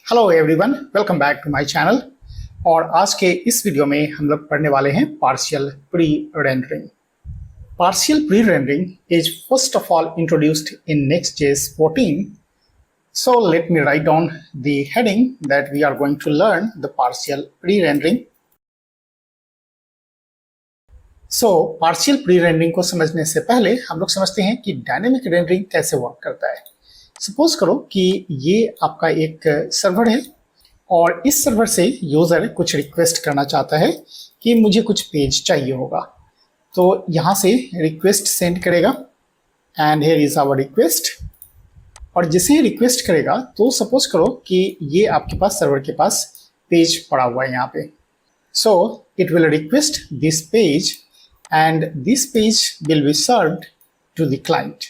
Hello everyone, welcome back to my channel. और आज के इस वीडियो में हम लोग पढ़ने वाले हैं partial pre rendering. Partial pre rendering is first of all introduced in Next.js 14. So let me write down the heading that we are going to learn the partial pre rendering. So partial pre rendering को समझने से पहले हम लोग समझते हैं कि dynamic rendering कैसे वर्क करता है। सपोज करो कि ये आपका एक सर्वर है और इस सर्वर से यूज़र कुछ रिक्वेस्ट करना चाहता है कि मुझे कुछ पेज चाहिए होगा, तो यहाँ से रिक्वेस्ट सेंड करेगा and here is our request. और जैसे ही रिक्वेस्ट करेगा तो सपोज करो कि ये आपके पास सर्वर के पास पेज पड़ा हुआ है यहाँ पे। So it will request this page and this page will be served to the client.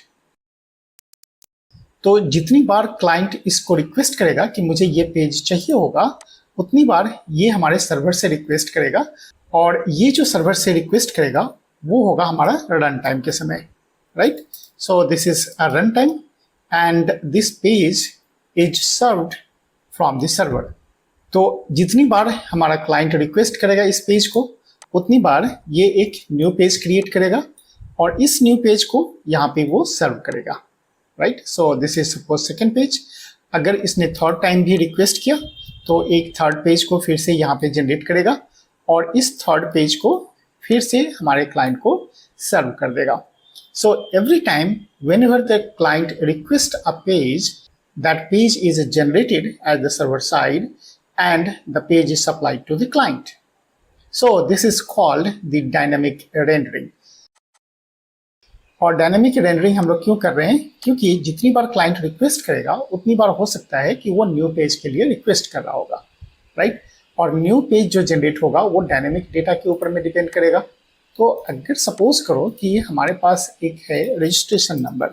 तो जितनी बार क्लाइंट इसको रिक्वेस्ट करेगा कि मुझे ये पेज चाहिए होगा, उतनी बार ये हमारे सर्वर से रिक्वेस्ट करेगा और ये जो सर्वर से रिक्वेस्ट करेगा वो होगा हमारा रन टाइम के समय, right. So this is a run time and this page is served from the server. तो जितनी बार हमारा क्लाइंट रिक्वेस्ट करेगा इस पेज को, उतनी बार ये एक न्यू पेज क्रिएट करेगा और इस न्यू पेज को यहाँ पे वो सर्व करेगा, right. So this is suppose second page. अगर इसने थर्ड टाइम भी रिक्वेस्ट किया तो एक थर्ड पेज को फिर से यहाँ पे जनरेट करेगा और इस थर्ड पेज को फिर से हमारे क्लाइंट को सर्व कर देगा। So every time whenever the client request a page, that page is generated at the server side and the page is supplied to the client. So this is called the dynamic rendering. और dynamic rendering हम लोग क्यों कर रहे हैं? क्योंकि जितनी बार client request करेगा उतनी बार हो सकता है कि वो न्यू पेज के लिए रिक्वेस्ट कर रहा होगा, राइट। और न्यू पेज जो जनरेट होगा वो डायनेमिक डेटा के ऊपर में डिपेंड करेगा। तो अगर सपोज करो कि हमारे पास एक है रजिस्ट्रेशन नंबर,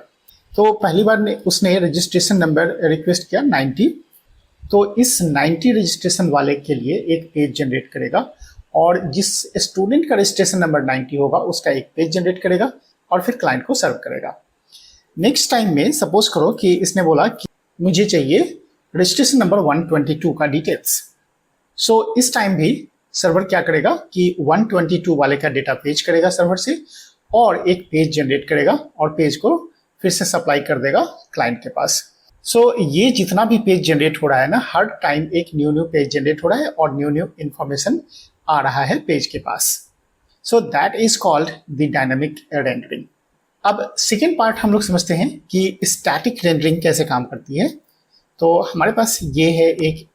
तो पहली बार उसने रजिस्ट्रेशन नंबर रिक्वेस्ट किया 90, तो इस 90 रजिस्ट्रेशन वाले के लिए एक पेज जनरेट करेगा और जिस स्टूडेंट का रजिस्ट्रेशन नंबर 90 होगा उसका एक पेज जनरेट करेगा और फिर क्लाइंट को सर्व करेगा। नेक्स्ट टाइम में सपोज करो कि इसने बोला कि मुझे चाहिए रजिस्ट्रेशन नंबर 122 का डिटेल्स। सो इस टाइम भी सर्वर क्या करेगा कि 122 वाले का डेटा पेज करेगा सर्वर से और एक पेज जनरेट करेगा और पेज को फिर से सप्लाई कर देगा क्लाइंट के पास। सो ये जितना भी पेज जनरेट हो रहा है ना, हर टाइम एक न्यू पेज जनरेट हो रहा है और न्यू इंफॉर्मेशन आ रहा है पेज के पास। So that is called the dynamic rendering. अब सेकेंड पार्ट हम लोग समझते हैं कि स्टैटिक रेंडरिंग कैसे काम करती है। तो हमारे पास ये है एक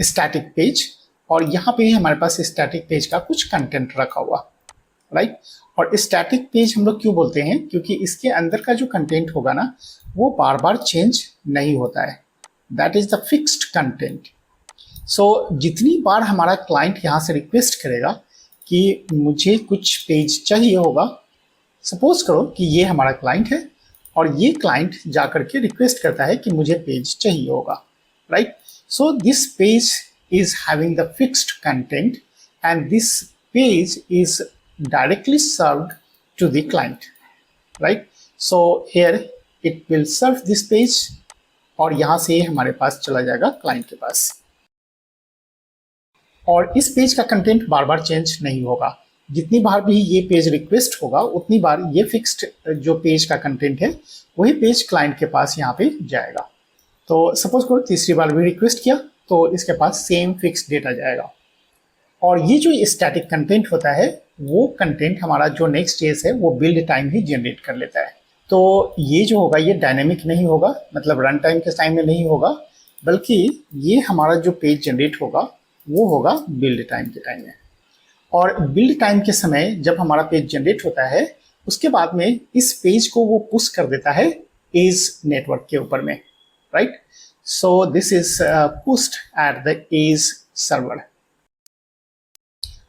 स्टैटिक पेज और यहाँ पे हमारे पास स्टैटिक पेज का कुछ कंटेंट रखा हुआ, राइट। और स्टैटिक पेज हम लोग क्यों बोलते हैं? क्योंकि इसके अंदर का जो कंटेंट होगा ना वो बार बार चेंज नहीं होता है, that is the fixed content. So जितनी बार हमारा क्लाइंट यहाँ से रिक्वेस्ट करेगा कि मुझे कुछ पेज चाहिए होगा, सपोज करो कि ये हमारा क्लाइंट है और ये क्लाइंट जाकर के रिक्वेस्ट करता है कि मुझे पेज चाहिए होगा, right. So this page is having the fixed content and this page is directly served to the client, right. So here it will serve this page और यहाँ से हमारे पास चला जाएगा क्लाइंट के पास और इस पेज का कंटेंट बार बार चेंज नहीं होगा। जितनी बार भी ये पेज रिक्वेस्ट होगा उतनी बार ये फिक्स्ड जो पेज का कंटेंट है वही पेज क्लाइंट के पास यहाँ पे जाएगा। तो सपोज करो तीसरी बार भी रिक्वेस्ट किया तो इसके पास सेम फिक्स्ड डेटा जाएगा। और ये जो स्टैटिक कंटेंट होता है वो कंटेंट हमारा जो Next.js है वो बिल्ड टाइम ही जनरेट कर लेता है। तो ये जो होगा ये डायनेमिक नहीं होगा, मतलब रन टाइम के टाइम में नहीं होगा, बल्कि ये हमारा जो पेज जनरेट होगा वो होगा बिल्ड टाइम के टाइम में। और बिल्ड टाइम के समय जब हमारा पेज जनरेट होता है उसके बाद में इस पेज को वो पुश कर देता है एज नेटवर्क के ऊपर में, right. So this is pushed at the edge server.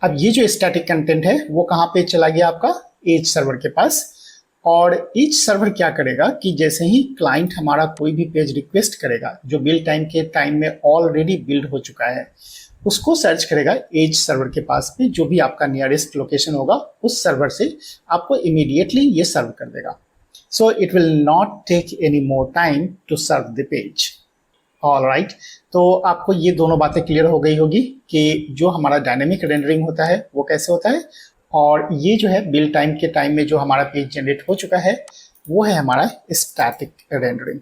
अब ये जो स्टैटिक कंटेंट है वो कहाँ पे चला गया? आपका एज सर्वर के पास। और एज सर्वर क्या करेगा कि जैसे ही क्लाइंट हमारा कोई भी पेज रिक्वेस्ट करेगा जो बिल्ड टाइम के टाइम में ऑलरेडी बिल्ड हो चुका है, उसको सर्च करेगा एज सर्वर के पास में, जो भी आपका नियरेस्ट लोकेशन होगा उस सर्वर से आपको इमीडिएटली ये सर्व कर देगा। So it will not take any more time to serve the page. Alright, तो आपको ये दोनों बातें क्लियर हो गई होगी कि जो हमारा डायनेमिक रेंडरिंग होता है वो कैसे होता है, और ये जो है बिल्ड टाइम के टाइम में जो हमारा पेज जनरेट हो चुका है वो है हमारा स्टैटिक रेंडरिंग।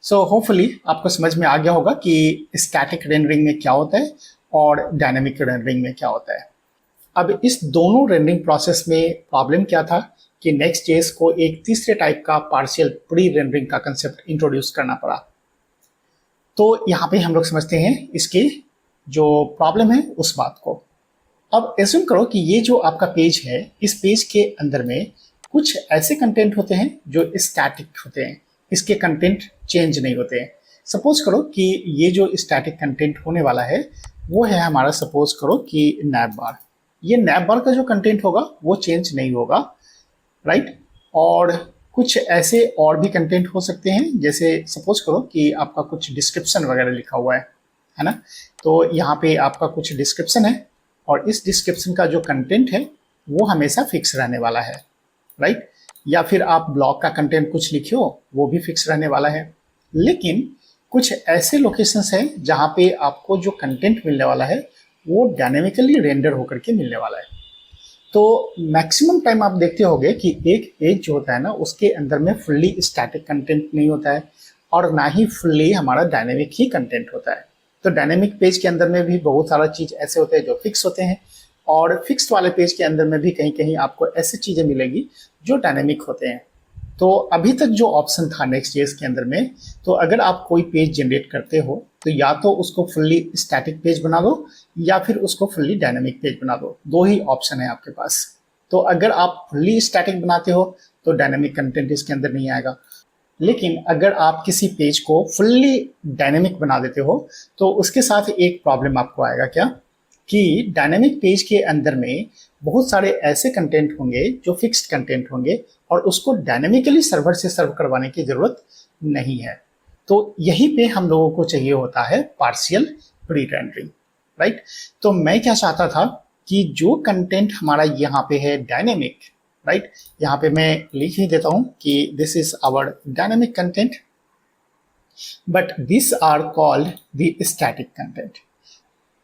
सो होपफुली आपको समझ में आ गया होगा कि स्टैटिक रेंडरिंग में क्या होता है और डायनेमिक रेंडरिंग में क्या होता है। अब इस दोनों रेंडरिंग प्रोसेस में प्रॉब्लम क्या था कि नेक्स्ट.जेएस को एक तीसरे टाइप का पार्शियल प्री रेंडरिंग का कंसेप्ट इंट्रोड्यूस करना पड़ा। तो यहाँ पे हम लोग समझते हैं इसकी जो प्रॉब्लम है उस बात को। अब एज्यूम करो कि ये जो आपका पेज है, इस पेज के अंदर में कुछ ऐसे कंटेंट होते हैं जो स्टैटिक होते हैं, इसके कंटेंट चेंज नहीं होते हैं। सपोज करो कि ये जो स्टैटिक कंटेंट होने वाला है वो है हमारा, सपोज करो कि नैप बार। ये नैप बार का जो कंटेंट होगा वो चेंज नहीं होगा, राइट। और कुछ ऐसे और भी कंटेंट हो सकते हैं, जैसे सपोज करो कि आपका कुछ डिस्क्रिप्शन वगैरह लिखा हुआ है ना। तो यहाँ पे आपका कुछ डिस्क्रिप्शन है और इस डिस्क्रिप्शन का जो कंटेंट है वो हमेशा फिक्स रहने वाला है, राइट। या फिर आप ब्लॉग का कंटेंट कुछ लिखे हो वो भी फिक्स रहने वाला है। लेकिन कुछ ऐसे लोकेशंस हैं जहाँ पे आपको जो कंटेंट मिलने वाला है वो डायनेमिकली रेंडर होकर के मिलने वाला है। तो मैक्सिमम टाइम आप देखते होंगे कि एक पेज जो होता है ना उसके अंदर में फुल्ली स्टैटिक कंटेंट नहीं होता है और ना ही फुल्ली हमारा डायनेमिक ही कंटेंट होता है। तो डायनेमिक पेज के अंदर में भी बहुत सारा चीज़ ऐसे होते हैं जो फिक्स होते हैं, और फिक्स्ड वाले पेज के अंदर में भी कहीं कहीं आपको ऐसी चीज़ें मिलेगी जो डायनेमिक होते हैं। तो अभी तक जो ऑप्शन था नेक्स्ट.जेएस के अंदर में, तो अगर आप कोई पेज जनरेट करते हो तो या तो उसको फुल्ली स्टैटिक पेज बना दो या फिर उसको फुल्ली डायनेमिक पेज बना दो, दो ही ऑप्शन है आपके पास। तो अगर आप फुल्ली स्टैटिक बनाते हो तो डायनेमिक कंटेंट इसके अंदर नहीं आएगा, लेकिन अगर आप किसी पेज को फुल्ली डायनेमिक बना देते हो तो उसके साथ एक प्रॉब्लम आपको आएगा, क्या कि डायनेमिक पेज के अंदर में बहुत सारे ऐसे कंटेंट होंगे जो फिक्स्ड कंटेंट होंगे और उसको डायनेमिकली सर्वर से सर्व करवाने की जरूरत नहीं है। तो यहीं पे हम लोगों को चाहिए होता है पार्शियल प्री रेंडरिंग, राइट। तो मैं क्या चाहता था कि जो कंटेंट हमारा यहाँ पे है डायनेमिक, राइट, यहाँ पे मैं लिख ही देता हूँ कि this is our dynamic content but this are called the static content.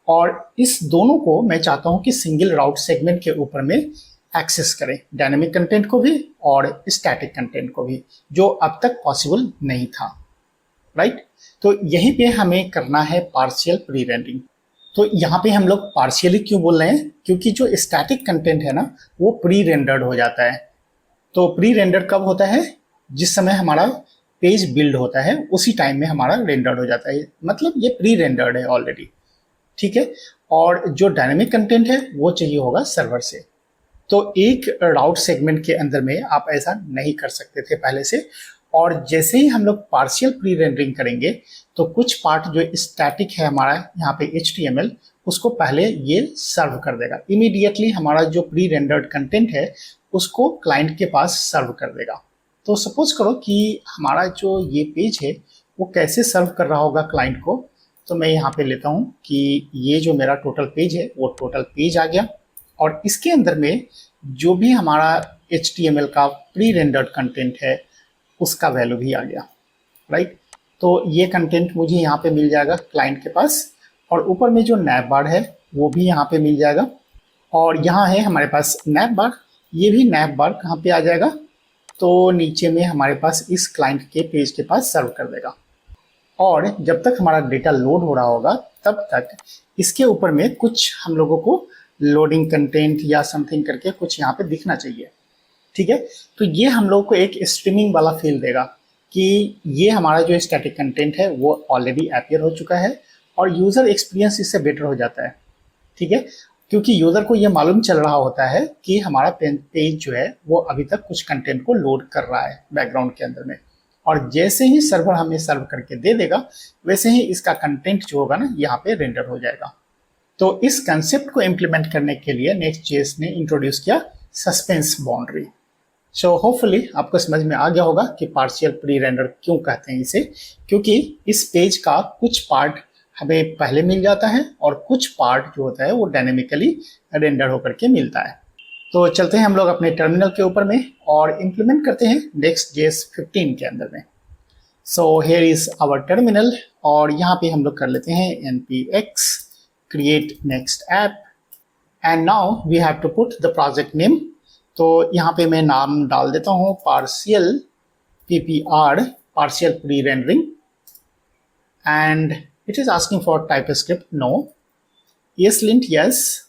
और इस दोनों को मैं चाहता हूं कि सिंगल राउट सेगमेंट के ऊपर में एक्सेस करें, डायनेमिक कंटेंट को भी और स्टैटिक कंटेंट को भी, जो अब तक पॉसिबल नहीं था, राइट। तो यहीं पे हमें करना है पार्शियल प्री रेंडरिंग। तो यहाँ पे हम लोग पार्शियली क्यों बोल रहे हैं, क्योंकि जो स्टैटिक कंटेंट है ना वो प्री रेंडर्ड हो जाता है। तो प्री रेंडर्ड कब होता है, जिस समय हमारा पेज बिल्ड होता है उसी टाइम में हमारा रेंडर्ड हो जाता है, मतलब ये प्री रेंडर्ड है ऑलरेडी, ठीक है। और जो डायनेमिक कंटेंट है वो चाहिए होगा सर्वर से। तो एक राउट सेगमेंट के अंदर में आप ऐसा नहीं कर सकते थे पहले से, और जैसे ही हम लोग पार्शियल प्री रेंडरिंग करेंगे तो कुछ पार्ट जो स्टैटिक है हमारा यहाँ पे HTML, उसको पहले ये सर्व कर देगा इमीडिएटली, हमारा जो प्री रेंडर्ड कंटेंट है उसको क्लाइंट के पास सर्व कर देगा। तो सपोज करो कि हमारा जो ये पेज है वो कैसे सर्व कर रहा होगा क्लाइंट को। तो मैं यहाँ पे लेता हूँ कि ये जो मेरा टोटल पेज है वो टोटल पेज आ गया, और इसके अंदर में जो भी हमारा HTML का प्री रेंडर्ड कंटेंट है उसका वैल्यू भी आ गया, राइट। तो ये कंटेंट मुझे यहाँ पे मिल जाएगा क्लाइंट के पास, और ऊपर में जो नैप बार है वो भी यहाँ पे मिल जाएगा। और यहाँ है हमारे पास नैप बार, ये भी नैप बार कहाँ पे आ जाएगा, तो नीचे में हमारे पास इस क्लाइंट के पेज के पास सर्व कर देगा। और जब तक हमारा डेटा लोड हो रहा होगा तब तक इसके ऊपर में कुछ हम लोगों को लोडिंग कंटेंट या समथिंग करके कुछ यहाँ पे दिखना चाहिए, ठीक है। तो ये हम लोग को एक स्ट्रीमिंग वाला फील देगा कि ये हमारा जो स्टैटिक कंटेंट है वो ऑलरेडी अपीयर हो चुका है, और यूज़र एक्सपीरियंस इससे बेटर हो जाता है, ठीक है। क्योंकि यूज़र को ये मालूम चल रहा होता है कि हमारा पेज जो है वो अभी तक कुछ कंटेंट को लोड कर रहा है बैकग्राउंड के अंदर में, और जैसे ही सर्वर हमें सर्व करके दे देगा वैसे ही इसका कंटेंट जो होगा ना यहाँ पे रेंडर हो जाएगा। तो इस कंसेप्ट को इम्प्लीमेंट करने के लिए नेक्स्ट.जेएस ने इंट्रोड्यूस किया सस्पेंस बाउंड्री। सो होपफुली आपको समझ में आ गया होगा कि पार्शियल प्री रेंडर क्यों कहते हैं इसे, क्योंकि इस पेज का कुछ पार्ट हमें पहले मिल जाता है और कुछ पार्ट जो होता है वो डायनेमिकली रेंडर होकर के मिलता है। तो चलते हैं हम लोग अपने टर्मिनल के ऊपर में और इम्प्लीमेंट करते हैं नेक्स्ट.जेएस 15 के अंदर में। So here is our terminal और यहाँ पे हम लोग कर लेते हैं npx create next app and now we have to put the project name. तो यहाँ पे मैं नाम डाल देता हूँ partial ppr partial pre-rendering and it is asking for TypeScript no, ESLint yes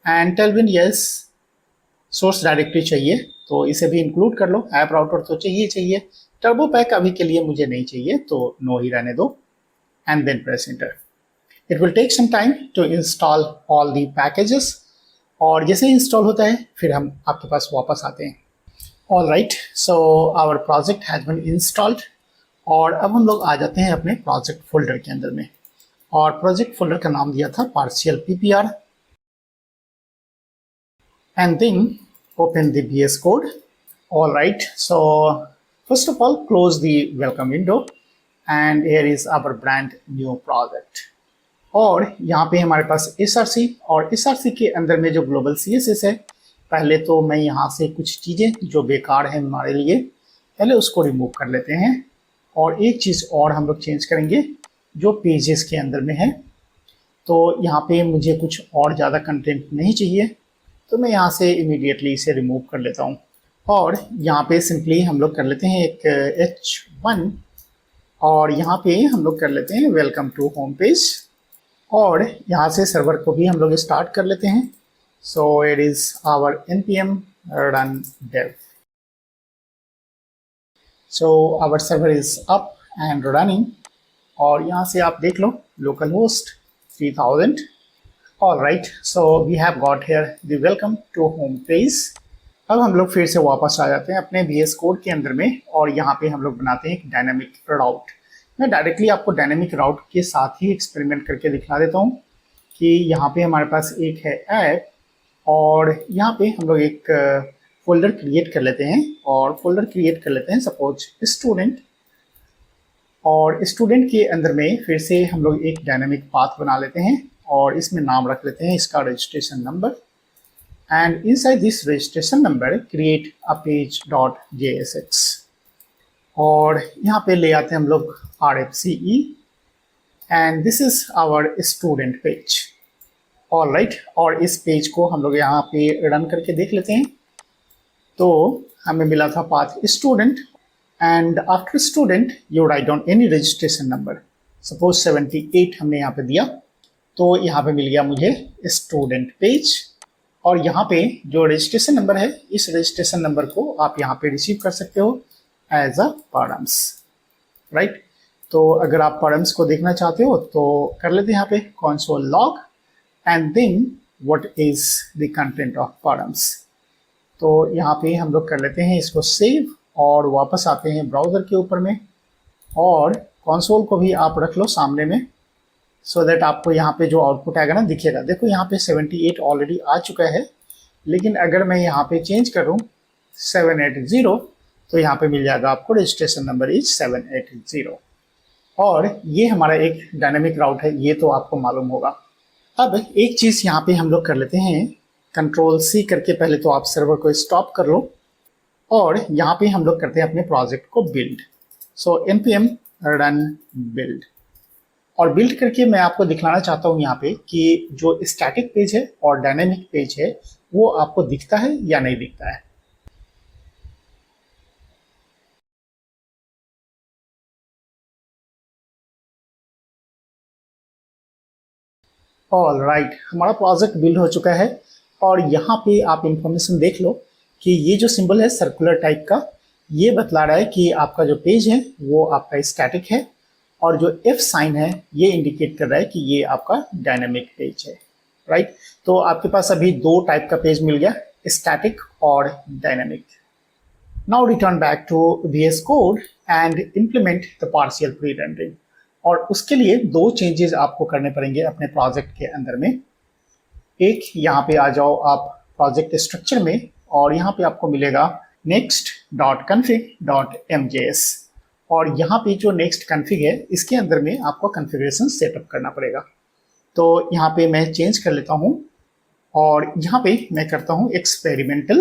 and Tailwind yes, source directory चाहिए तो इसे भी इंक्लूड कर लो, ऐप राउटर तो चाहिए, टर्बो पैक अभी के लिए मुझे नहीं चाहिए तो नो ही रहने दो and then press enter. It will take some time to install all the packages और जैसे ही इंस्टॉल होता है फिर हम आपके पास वापस आते हैं. All right, so our project has been installed और अब हम लोग आ जाते हैं अपने प्रोजेक्ट फोल्डर के अंदर में और प्रोजेक्ट फोल्डर का नाम दिया था partial ppr and then open the VS Code. All right, so first of all close the welcome window and here is our brand new project. और यहाँ पे हमारे पास src और src के अंदर में जो ग्लोबल css है, पहले तो मैं यहाँ से कुछ चीज़ें जो बेकार है हमारे लिए पहले उसको रिमूव कर लेते हैं और एक चीज़ और हम लोग चेंज करेंगे जो पेजेस के अंदर में है. तो यहाँ पे मुझे कुछ और ज़्यादा कंटेंट नहीं चाहिए तो मैं यहाँ से इमीडिएटली इसे रिमूव कर लेता हूँ और यहाँ पे सिंपली हम लोग कर लेते हैं एक h1 और यहाँ पे हम लोग कर लेते हैं वेलकम टू होम पेज और यहाँ से सर्वर को भी हम लोग स्टार्ट कर लेते हैं. So it is our npm run dev. So our server is up and running और यहाँ से आप देख लो local host 3000. All right, so we have got here the welcome to home page. अब हम लोग फिर से वापस आ जाते हैं अपने VS कोड के अंदर में और यहाँ पे हम लोग बनाते हैं एक डायनामिक राउट. मैं डायरेक्टली आपको डायनामिक राउट के साथ ही एक्सपेरिमेंट करके दिखा देता हूँ कि यहाँ पे हमारे पास एक है ऐप और यहाँ पे हम लोग एक फोल्डर क्रिएट कर लेते हैं और फोल्डर क्रिएट कर लेते हैं सपोज स्टूडेंट और स्टूडेंट के अंदर में फिर से हम लोग एक डायनामिक पाथ बना लेते हैं और इसमें नाम रख लेते हैं इसका registration number and inside this registration number create a page dot JSX और यहाँ पे ले आते हैं हम लोग RFCE and this is our student page. All right, और इस पेज को हम लोग यहाँ पे रन करके देख लेते हैं. तो हमें मिला था path student and after student you write down any registration number, suppose 78 हमने यहाँ पे दिया तो यहाँ पे मिल गया मुझे स्टूडेंट पेज और यहाँ पे जो रजिस्ट्रेशन नंबर है इस रजिस्ट्रेशन नंबर को आप यहाँ पे रिसीव कर सकते हो एज अ params, राइट. तो अगर आप params को देखना चाहते हो तो कर लेते हैं यहाँ पे console log and then what is the content of params. तो यहाँ पे हम लोग कर लेते हैं इसको सेव और वापस आते हैं ब्राउज़र के ऊपर में और कंसोल को भी आप रख लो सामने में सो दैट आपको यहाँ पे जो आउटपुट आएगा ना दिखेगा. देखो यहाँ पे 78 ऑलरेडी आ चुका है लेकिन अगर मैं यहाँ पे चेंज करूँ 780 तो यहाँ पे मिल जाएगा आपको रजिस्ट्रेशन नंबर इज 780 और ये हमारा एक डायनेमिक राउट है, ये तो आपको मालूम होगा. अब एक चीज़ यहाँ पे हम लोग कर लेते हैं Ctrl+C करके, पहले तो आप सर्वर को स्टॉप कर लो और यहाँ पे हम लोग करते हैं अपने प्रोजेक्ट को बिल्ड. सो npm run build और बिल्ड करके मैं आपको दिखलाना चाहता हूँ यहाँ पे कि जो स्टैटिक पेज है और डायनेमिक पेज है वो आपको दिखता है या नहीं दिखता है. ऑल राइट, हमारा प्रोजेक्ट बिल्ड हो चुका है और यहाँ पे आप इंफॉर्मेशन देख लो कि ये जो सिंबल है सर्कुलर टाइप का ये बतला रहा है कि आपका जो पेज है वो आपका स्टैटिक है और जो F साइन है ये इंडिकेट कर रहा है कि ये आपका डायनेमिक पेज है, राइट. तो आपके पास अभी दो टाइप का पेज मिल गया, स्टैटिक और dynamic. Now return back to VS code and implement the partial pre rendering और उसके लिए दो चेंजेस आपको करने पड़ेंगे अपने प्रोजेक्ट के अंदर में. एक, यहाँ पे आ जाओ आप प्रोजेक्ट स्ट्रक्चर में और यहाँ पे आपको मिलेगा next.config.mjs और यहाँ पे जो नेक्स्ट कन्फिग है इसके अंदर में आपको कन्फिग्रेशन सेटअप करना पड़ेगा. तो यहाँ पे मैं चेंज कर लेता हूँ और यहाँ पे मैं करता हूँ एक्सपेरिमेंटल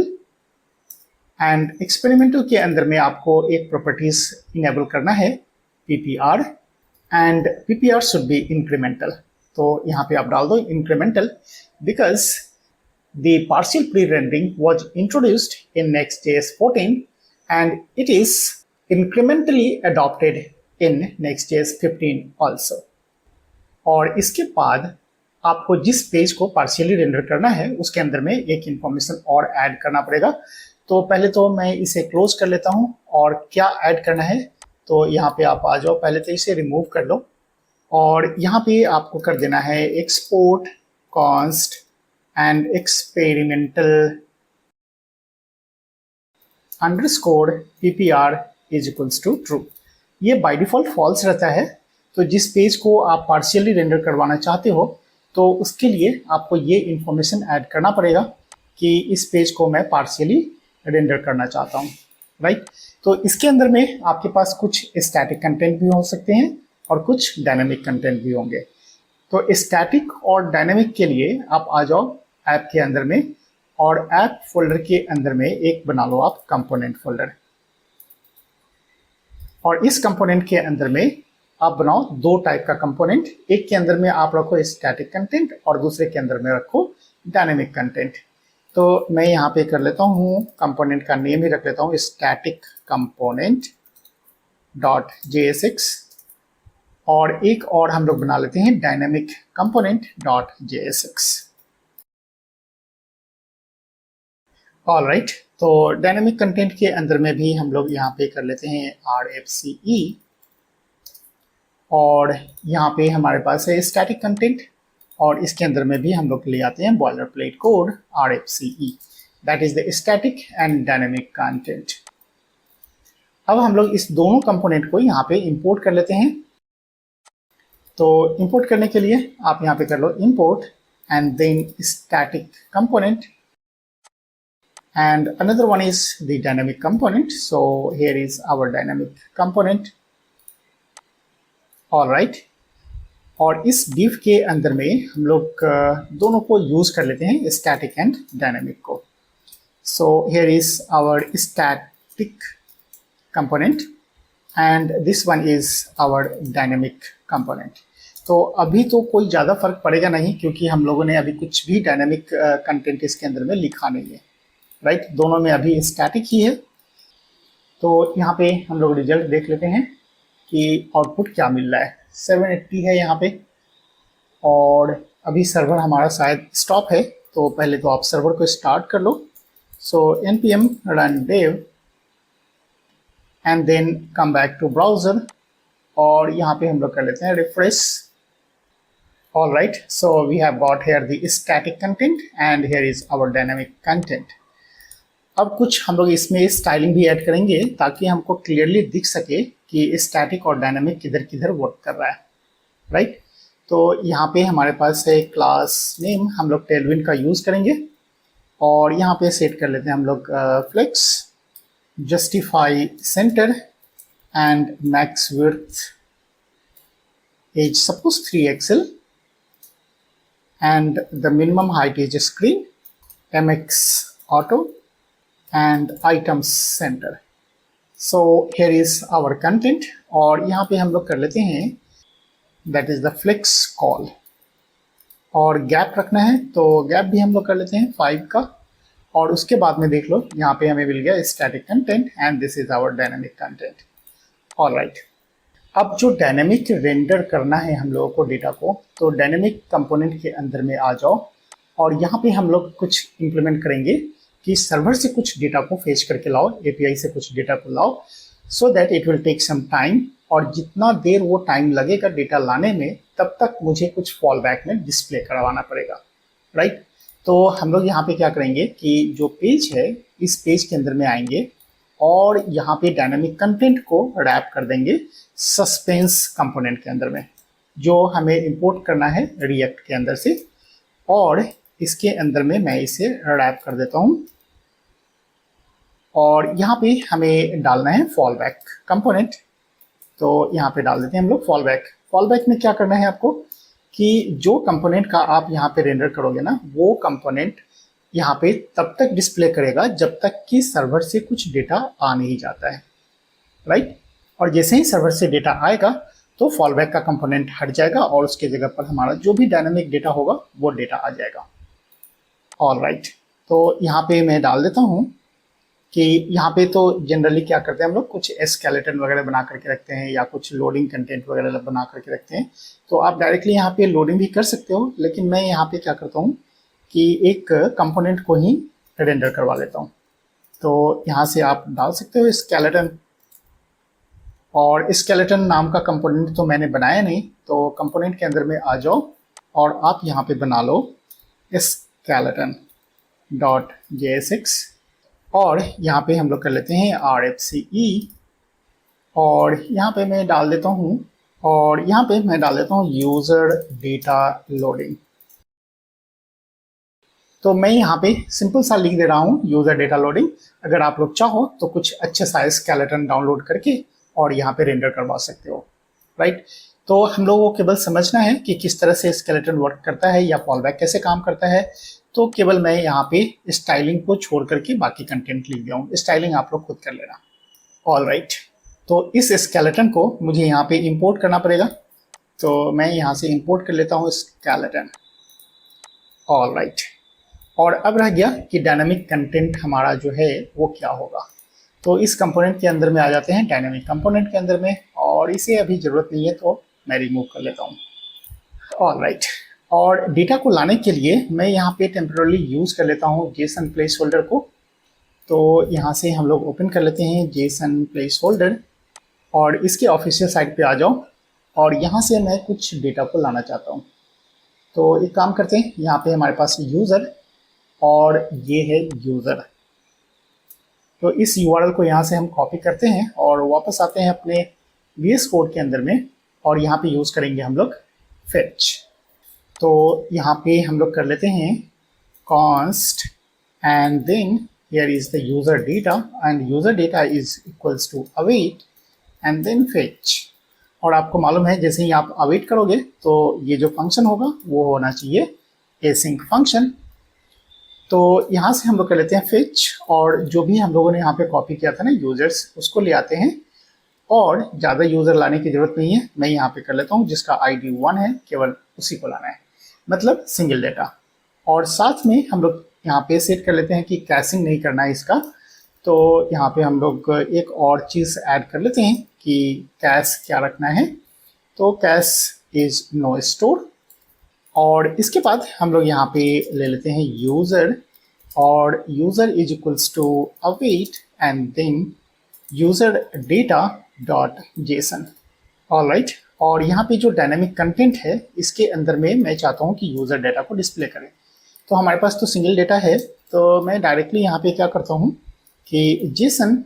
एंड एक्सपेरिमेंटल के अंदर में आपको एक प्रॉपर्टीज इनेबल करना है PPR and PPR should be incremental. तो यहाँ पे आप डाल दो incremental because the partial pre-rendering was introduced in Next.js 14 and it is incrementally adopted in Next.js 15 also. और इसके बाद आपको जिस पेज को पार्शियली रेंडर करना है उसके अंदर में एक इंफॉर्मेशन और ऐड करना पड़ेगा। तो पहले तो मैं इसे क्लोज कर लेता हूं और क्या ऐड करना है तो यहाँ पे आप आ जाओ, पहले तो इसे रिमूव कर लो और यहाँ पे आपको कर देना है export const and experimental underscore PPR is equals to true. ये बाय डिफॉल्ट फॉल्स रहता है, तो जिस पेज को आप पार्शियली रेंडर करवाना चाहते हो तो उसके लिए आपको ये इंफॉर्मेशन ऐड करना पड़ेगा कि इस पेज को मैं पार्शियली रेंडर करना चाहता हूँ, राइट। तो इसके अंदर में आपके पास कुछ स्टैटिक कंटेंट भी हो सकते हैं और कुछ डायनामिक कंटेंट भी होंगे। तो स्टैटिक और डायनामिक के लिए आप आ जाओ ऐप के अंदर में और ऐप फोल्डर के अंदर में एक बना लो आप कंपोनेंट फोल्डर, और इस कंपोनेंट के अंदर में आप बनाओ दो टाइप का कंपोनेंट। एक के अंदर में आप रखो स्टैटिक कंटेंट और दूसरे के अंदर में रखो डायनेमिक कंटेंट। तो मैं यहाँ पे कर लेता हूँ कंपोनेंट का नेम ही रख लेता हूँ स्टैटिक कंपोनेंट डॉट JSX, और एक और हम लोग बना लेते हैं dynamic component dot JSX। Alright, तो डायनेमिक कंटेंट के अंदर में भी हम लोग यहाँ पे कर लेते हैं RFCE, और यहाँ पे हमारे पास है स्टैटिक कंटेंट और इसके अंदर में भी हम लोग ले आते हैं boiler plate code RFCE, that is the static and dynamic content. अब हम लोग इस दोनों कंपोनेंट को यहाँ पे इंपोर्ट कर लेते हैं। तो इंपोर्ट करने के लिए आप यहाँ पे कर लो import and then static component and another one is the dynamic component. So here is our dynamic component. All right, और इस div के अंदर में हम लोग दोनों को यूज कर लेते हैं static and dynamic को। So here is our static component and this one is our dynamic component. तो अभी तो कोई ज़्यादा फर्क पड़ेगा नहीं क्योंकि हम लोगों ने अभी कुछ भी डायनेमिक कंटेंट इसके अंदर में लिखा नहीं है, राइट। दोनों में अभी स्टैटिक ही है। तो यहाँ पे हम लोग रिजल्ट देख लेते हैं कि आउटपुट क्या मिल रहा है। 780 है यहाँ पे, और अभी सर्वर हमारा शायद स्टॉप है, तो पहले तो आप सर्वर को स्टार्ट कर लो। So npm run dev and then come back to browser, और यहाँ पे हम लोग कर लेते हैं refresh. All right, so we have got here the static content and here is our dynamic content. अब कुछ हम लोग इसमें स्टाइलिंग भी ऐड करेंगे ताकि हमको क्लियरली दिख सके कि स्टैटिक और डायनामिक किधर किधर वर्क कर रहा है, राइट। तो यहाँ पे हमारे पास है क्लास नेम, हम लोग टेलविंड का यूज़ करेंगे और यहाँ पे सेट कर लेते हैं हम लोग flex, justify center and max width is suppose 3 XL and the minimum height is screen, MX auto and items center. So here is our content, और यहाँ पे हम लोग कर लेते हैं that is the flex call, और गैप रखना है तो गैप भी हम लोग कर लेते हैं 5 का, और उसके बाद में देख लो यहाँ पे हमें मिल गया static content and this is our dynamic content. Alright, अब जो डायनेमिक रेंडर करना है हम लोगों को डेटा को, तो डायनेमिक कंपोनेंट के अंदर में आ जाओ और यहाँ पे हम लोग कुछ इंप्लीमेंट करेंगे कि सर्वर से कुछ डेटा को फेच करके लाओ, API से कुछ डेटा को लाओ, so that it will take some time, और जितना देर वो टाइम लगेगा डेटा लाने में तब तक मुझे कुछ फॉल बैक में डिस्प्ले करवाना पड़ेगा, राइट। तो हम लोग यहाँ पे क्या करेंगे कि जो पेज है इस पेज के अंदर में आएंगे और यहाँ पे डायनामिक कंटेंट को रैप कर देंगे सस्पेंस कंपोनेंट के अंदर में, जो हमें इंपोर्ट करना है रिएक्ट के अंदर से, और इसके अंदर में मैं इसे रैप कर देता हूँ, और यहाँ पे हमें डालना है फॉल बैक कंपोनेंट। तो यहाँ पे डाल देते हैं हम लोग फॉल बैक। फॉल बैक में क्या करना है आपको कि जो कंपोनेंट का आप यहाँ पे रेंडर करोगे ना, वो कंपोनेंट यहाँ पे तब तक डिस्प्ले करेगा जब तक कि सर्वर से कुछ डेटा आ नहीं जाता है, राइट। और जैसे ही सर्वर से डेटा आएगा तो फॉल बैक का कंपोनेंट हट जाएगा और उसके जगह पर हमारा जो भी डायनामिक डेटा होगा वो डेटा आ जाएगा। ऑल राइट, तो यहाँ पे मैं डाल देता हूँ कि यहाँ पे तो जनरली क्या करते हैं हम लोग, कुछ स्केलेटन वगैरह बना करके रखते हैं या कुछ लोडिंग कंटेंट वगैरह बना करके रखते हैं। तो आप डायरेक्टली यहाँ पे लोडिंग भी कर सकते हो, लेकिन मैं यहाँ पे क्या करता हूँ कि एक कंपोनेंट को ही रेंडर करवा लेता हूँ। तो यहाँ से आप डाल सकते हो स्केलेटन, और स्केलेटन नाम का कंपोनेंट तो मैंने बनाया नहीं, तो कंपोनेंट के अंदर में आ जाओ और आप यहाँ पे बना लो स्केलेटन डॉट JSX, और यहाँ पे हम लोग कर लेते हैं RFCE, और यहाँ पे मैं डाल देता हूँ, और यहाँ पे मैं डाल देता हूँ यूजर डेटा लोडिंग। तो मैं यहाँ पे सिंपल सा लिख दे रहा हूँ यूजर डेटा लोडिंग। अगर आप लोग चाहो तो कुछ अच्छे साइज स्केलेटन डाउनलोड करके और यहाँ पे रेंडर करवा सकते हो, राइट। तो हम लोगों को केवल समझना है कि किस तरह से स्केलेटन वर्क करता है या फॉलबैक कैसे काम करता है। तो केवल मैं यहाँ पे स्टाइलिंग को छोड़ करके बाकी कंटेंट लिख दिया हूँ, स्टाइलिंग आप लोग खुद कर लेना। ऑल राइट, तो इस स्केलेटन को मुझे यहाँ पे इंपोर्ट करना पड़ेगा, तो मैं यहाँ से इंपोर्ट कर लेता हूँ स्केलेटन। ऑल राइट, और अब रह गया कि डायनामिक कंटेंट हमारा जो है वो क्या होगा। तो इस कंपोनेंट के अंदर में आ जाते हैं डायनामिक कंपोनेंट के अंदर में, और इसे अभी ज़रूरत नहीं है तो मैं रिमूव कर लेता हूँ। ऑल राइट, और डेटा को लाने के लिए मैं यहाँ पे टेम्पररी यूज़ कर लेता हूँ जेसन प्लेस होल्डर को। तो यहाँ से हम लोग ओपन कर लेते हैं जेसन प्लेस होल्डर, और इसके ऑफिशियल साइट पे आ जाओ, और यहाँ से मैं कुछ डेटा को लाना चाहता हूँ। तो एक काम करते हैं, यहाँ पे हमारे पास यूज़र और ये है यूज़र। तो इस URL को यहाँ से हम कॉपी करते हैं और वापस आते हैं अपने VS कोड के अंदर में, और यहाँ पे यूज़ करेंगे हम लोग fetch। तो यहाँ पे हम लोग कर लेते हैं const and then here is the user data and user data is equals to await and then fetch। और आपको मालूम है जैसे ही आप await करोगे तो ये जो फंक्शन होगा वो होना चाहिए async फंक्शन। तो यहाँ से हम लोग कर लेते हैं fetch, और जो भी हम लोगों ने यहाँ पे कॉपी किया था ना यूजर्स, उसको ले आते हैं, और ज़्यादा यूज़र लाने की ज़रूरत नहीं है। मैं यहाँ पे कर लेता हूँ जिसका ID 1 है, केवल उसी को लाना है, मतलब सिंगल डेटा। और साथ में हम लोग यहाँ पे सेट कर लेते हैं कि कैशिंग नहीं करना है इसका। तो यहाँ पे हम लोग एक और चीज़ ऐड कर लेते हैं कि कैश क्या रखना है, तो कैश इज़ नो स्टोर। और इसके बाद हम लोग यहाँ पे ले लेते हैं यूज़र, और user is equals to await and then user data dot JSON. All right, और यहाँ पे जो डायनामिक कंटेंट है इसके अंदर में मैं चाहता हूँ कि यूज़र डेटा को डिस्प्ले करें। तो हमारे पास तो सिंगल डेटा है, तो मैं डायरेक्टली यहाँ पे क्या करता हूँ कि जेसन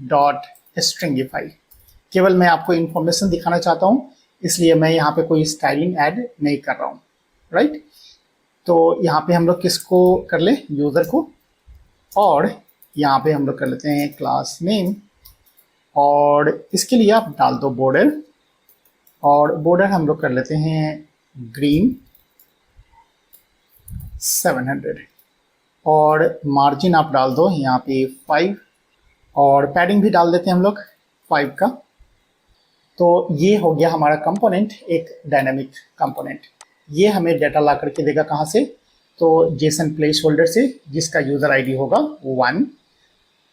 डॉट स्ट्रिंगिफाई। केवल मैं आपको इन्फॉर्मेशन दिखाना चाहता हूँ, इसलिए मैं यहाँ पे कोई स्टाइलिंग ऐड नहीं कर रहा हूँ, राइट। तो यहाँ पे हम लोग किसको कर ले, यूज़र को, और यहाँ पे हम लोग कर लेते हैं क्लास नेम, और इसके लिए आप डाल दो बॉर्डर, और बॉर्डर हम लोग कर लेते हैं ग्रीन 700, और मार्जिन आप डाल दो यहाँ पे 5, और पैडिंग भी डाल देते हैं हम लोग 5 का। तो ये हो गया हमारा कंपोनेंट, एक डायनामिक कंपोनेंट। ये हमें डेटा ला करके देगा कहाँ से, तो जेसन प्लेस होल्डर से, जिसका यूज़र ID होगा 1,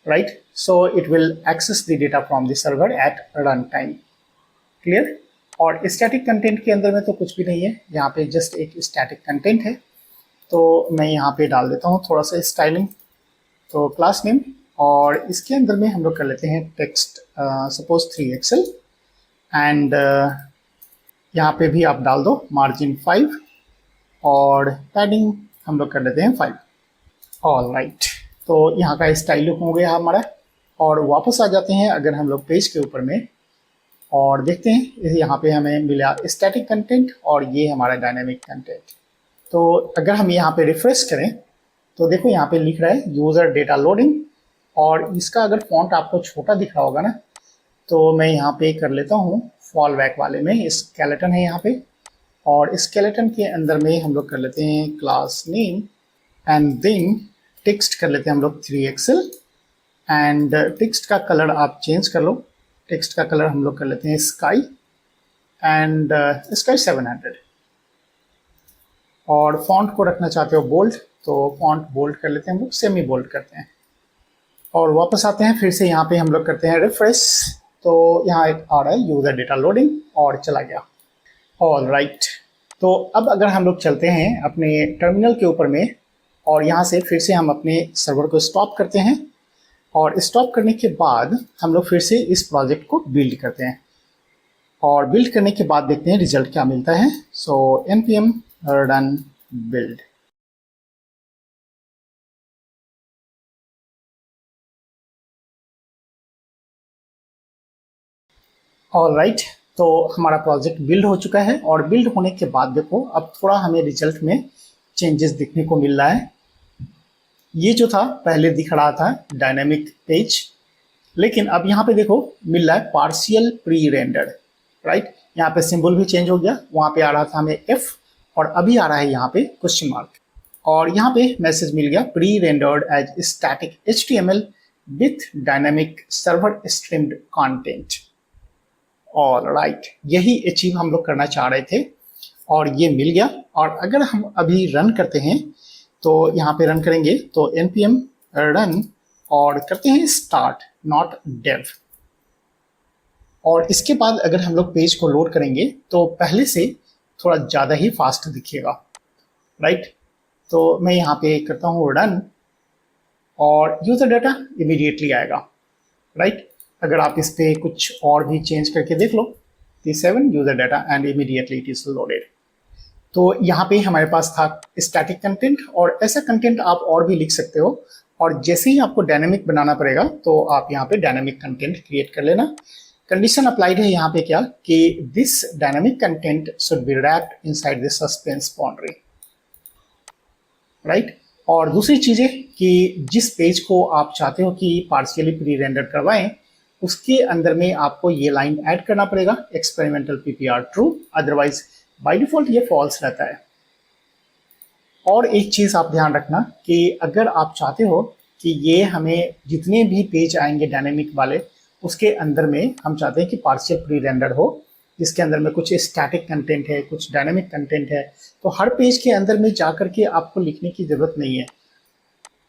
right. So it will access the data from the server at run time. Clear. और स्टैटिक कंटेंट के अंदर में तो कुछ भी नहीं है, यहाँ पे जस्ट एक स्टैटिक कंटेंट है। तो मैं यहाँ पे डाल देता हूँ थोड़ा सा स्टाइलिंग, तो क्लास नेम, और इसके अंदर में हम लोग कर लेते हैं टेक्स्ट सपोज 3XL, एंड यहाँ पे भी आप डाल दो मार्जिन 5, और पैडिंग हम लोग कर लेते हैं 5। ऑल राइट, तो यहाँ का स्टाइल लुक हो गया हमारा। और वापस आ जाते हैं अगर हम लोग पेज के ऊपर में, और देखते हैं यहाँ पे हमें मिला स्टैटिक कंटेंट और ये हमारा डायनामिक कंटेंट। तो अगर हम यहाँ पे रिफ्रेश करें तो देखो यहाँ पे लिख रहा है यूज़र डेटा लोडिंग, और इसका अगर फॉन्ट आपको छोटा दिख रहा होगा ना, तो मैं यहाँ पे कर लेता हूँ फॉल बैक वाले में, स्केलेटन है यहाँ पे, और स्केलेटन के अंदर में हम लोग कर लेते हैं class name, and then text कर लेते हैं हम लोग 3XL, एंड टेक्स्ट का कलर आप चेंज कर लो, टेक्स्ट का कलर हम लोग कर लेते हैं स्काई एंड स्काई 700। और फॉन्ट को रखना चाहते हो बोल्ड, तो फॉन्ट बोल्ड कर लेते हैं हम लोग, सेमी बोल्ड करते हैं। और वापस आते हैं, फिर से यहाँ पे हम लोग करते हैं रिफ्रेश, तो यहाँ एक आ रहा है यूज़र डेटा लोडिंग और चला गया। ऑल राइट, तो अब अगर हम लोग चलते हैं अपने टर्मिनल के ऊपर में और यहाँ से फिर से हम अपने सर्वर को स्टॉप करते हैं, और स्टॉप करने के बाद हम लोग फिर से इस प्रोजेक्ट को बिल्ड करते हैं, और बिल्ड करने के बाद देखते हैं रिजल्ट क्या मिलता है। सो npm run build। All right, तो हमारा प्रोजेक्ट बिल्ड हो चुका है, और बिल्ड होने के बाद देखो अब थोड़ा हमें रिजल्ट में चेंजेस दिखने को मिल रहा है। ये जो था पहले दिख रहा था डायनेमिक पेज, लेकिन अब यहाँ पे देखो मिल रहा है पार्शियल प्री रेंडर्ड, राइट। यहाँ पे सिंबल भी चेंज हो गया, वहाँ पे आ रहा था हमें F और अभी आ रहा है यहाँ पे क्वेश्चन मार्क, और यहाँ पे मैसेज मिल गया pre rendered as static HTML with dynamic server streamed content. All right, यही अचीव हम लोग करना चाह रहे थे और ये मिल गया। और अगर हम अभी रन करते हैं तो यहाँ पे रन करेंगे तो npm run और करते हैं स्टार्ट नॉट डेव, और इसके बाद अगर हम लोग पेज को लोड करेंगे तो पहले से थोड़ा ज़्यादा ही फास्ट दिखिएगा, राइट। तो मैं यहाँ पे करता हूँ रन और यूज़र डाटा इमीडिएटली आएगा, राइट। अगर आप इस पे कुछ और भी चेंज करके देख लो, T7 user data and immediately it is loaded. तो यहाँ पे हमारे पास था स्टैटिक कंटेंट, और ऐसा कंटेंट आप और भी लिख सकते हो, और जैसे ही आपको डायनेमिक बनाना पड़ेगा तो आप यहाँ पे डायनेमिक कंटेंट क्रिएट कर लेना। कंडीशन अप्लाइड है यहाँ पे क्या कि this dynamic content should be wrapped inside this suspense boundary, right. और दूसरी चीज़ है कि जिस पेज को आप चाहते हो कि पार्शियली प्री रेंडर करवाएं, उसके अंदर में आपको ये लाइन ऐड करना पड़ेगा experimental PPR true, otherwise by default ये फॉल्स रहता है। और एक चीज़ आप ध्यान रखना कि अगर आप चाहते हो कि ये हमें जितने भी पेज आएंगे डायनेमिक वाले, उसके अंदर में हम चाहते हैं कि पार्शियल प्री रेंडर हो, जिसके अंदर में कुछ स्टैटिक कंटेंट है, कुछ डायनेमिक कंटेंट है, तो हर पेज के अंदर में जा करके आपको लिखने की ज़रूरत नहीं है।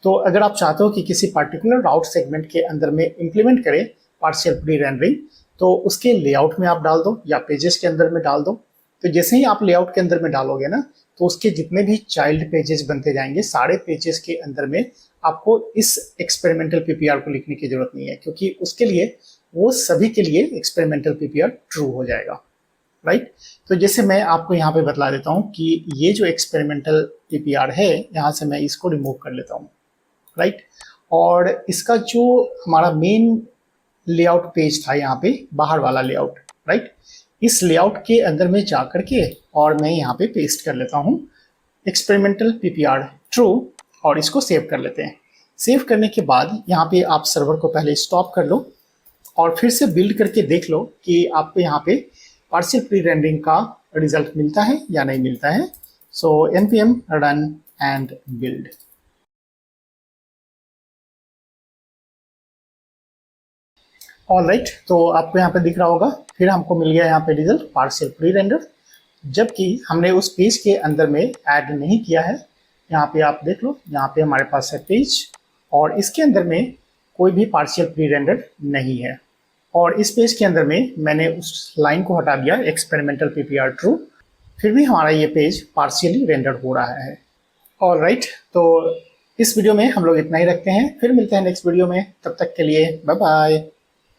तो अगर आप चाहते हो कि किसी पर्टिकुलर राउट सेगमेंट के अंदर में इम्प्लीमेंट करें पार्शियल प्री रेंडरिंग, तो उसके लेआउट में आप डाल दो या पेजेस के अंदर में डाल दो। तो जैसे ही आप लेआउट के अंदर में डालोगे ना, तो उसके जितने भी चाइल्ड पेजेस बनते जाएंगे, सारे पेजेस के अंदर में आपको इस एक्सपेरिमेंटल PPR को लिखने की जरूरत नहीं है, क्योंकि उसके लिए वो सभी के लिए एक्सपेरिमेंटल PPR ट्रू हो जाएगा, राइट। तो जैसे मैं आपको यहाँ पे बतला देता हूँ कि ये जो एक्सपेरिमेंटल PPR है, यहाँ से मैं इसको रिमूव कर लेता हूँ, राइट। और इसका जो हमारा मेन लेआउट पेज था यहाँ पे बाहर वाला लेआउट, राइट, इस लेआउट के अंदर में जा करके और मैं यहाँ पे पेस्ट कर लेता हूँ एक्सपेरिमेंटल PPR ट्रू, और इसको सेव कर लेते हैं। सेव करने के बाद यहाँ पे आप सर्वर को पहले स्टॉप कर लो और फिर से बिल्ड करके देख लो कि आपको यहाँ पे पार्शियल प्री रेंडरिंग का रिजल्ट मिलता है या नहीं मिलता है। सो npm run and build। All right, तो आपको यहाँ पे दिख रहा होगा, फिर हमको मिल गया यहाँ पे रिजल्ट पार्शियल प्री रेंडर, जबकि हमने उस पेज के अंदर में ऐड नहीं किया है। यहाँ पे आप देख लो, यहाँ पे हमारे पास है पेज और इसके अंदर में कोई भी पार्शियल प्री रेंडर नहीं है, और इस पेज के अंदर में मैंने उस लाइन को हटा दिया एक्सपेरिमेंटल PPR ट्रू, फिर भी हमारा ये पेज पार्शियली रेंडर हो रहा है। ऑल राइट, तो इस वीडियो में हम लोग इतना ही रखते हैं, फिर मिलते हैं नेक्स्ट वीडियो में, तब तक के लिए बाय बाय।